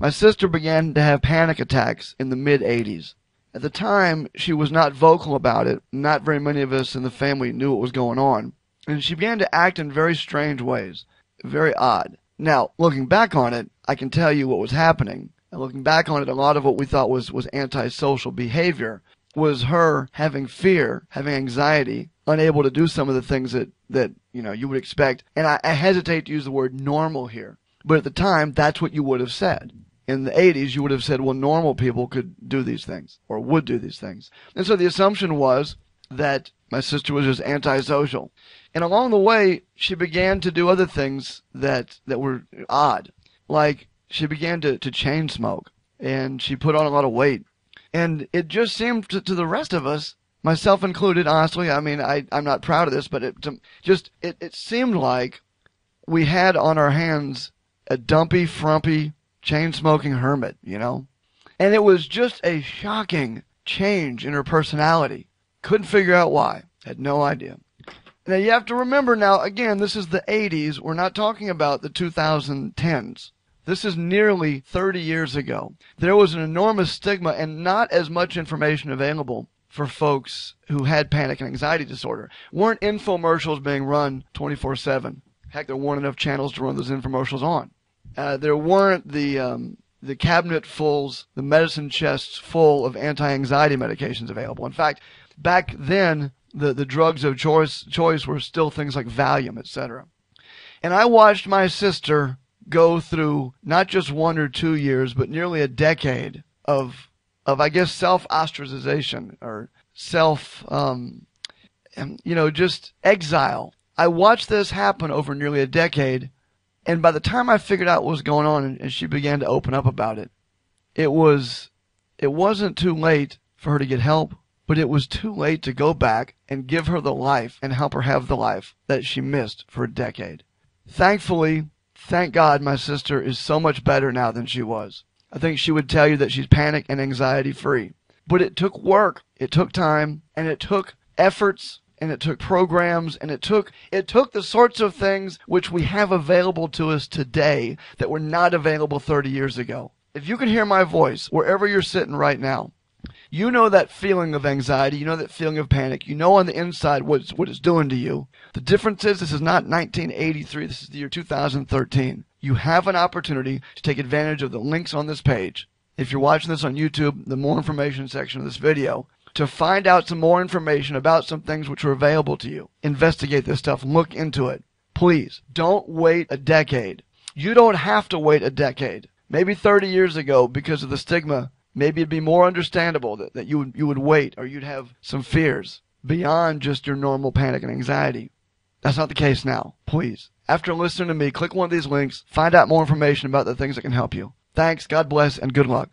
My sister began to have panic attacks in the mid-'80s. At the time, she was not vocal about it. Not very many of us in the family knew what was going on. And she began to act in very strange ways, very odd. Now, looking back on it, I can tell you what was happening. And looking back on it, a lot of what we thought was antisocial behavior was her having fear, having anxiety, unable to do some of the things that you would expect. And I hesitate to use the word normal here. But at the time, that's what you would have said. In the 80s, you would have said, well, normal people could do these things or would do these things. And so the assumption was that my sister was just antisocial. And along the way, she began to do other things that were odd. Like she began to chain smoke, and she put on a lot of weight. And it just seemed to the rest of us, myself included, honestly, I mean, I'm not proud of this, but it seemed like we had on our hands a dumpy, frumpy, chain-smoking hermit, And it was just a shocking change in her personality. Couldn't figure out why. Had no idea. Now, you have to remember now, again, this is the 80s. We're not talking about the 2010s. This is nearly 30 years ago. There was an enormous stigma and not as much information available for folks who had panic and anxiety disorder. Weren't infomercials being run 24/7. Heck, there weren't enough channels to run those infomercials on. There weren't the cabinet fulls, the medicine chests full of anti-anxiety medications available. In fact, back then, the drugs of choice were still things like Valium, etc. And I watched my sister go through not just 1 or 2 years, but nearly a decade of I guess, self-ostracization or just exile. I watched this happen over nearly a decade. And by the time I figured out what was going on and she began to open up about it, it wasn't too late for her to get help, but it was too late to go back and give her the life and help her have the life that she missed for a decade. Thankfully, thank God, my sister is so much better now than she was. I think she would tell you that she's panic and anxiety free. But it took work, it took time, and it took efforts, and it took programs, and it took the sorts of things which we have available to us today that were not available 30 years ago. If you can hear my voice wherever you're sitting right now, you know that feeling of anxiety, you know that feeling of panic, you know on the inside what it's doing to you. The difference is this is not 1983, this is the year 2013. You have an opportunity to take advantage of the links on this page. If you're watching this on YouTube, the more information section of this video, to find out some more information about some things which are available to you. Investigate this stuff. Look into it. Please, don't wait a decade. You don't have to wait a decade. Maybe 30 years ago, because of the stigma, maybe it'd be more understandable that you would wait, or you'd have some fears beyond just your normal panic and anxiety. That's not the case now. Please, after listening to me, click one of these links, find out more information about the things that can help you. Thanks, God bless, and good luck.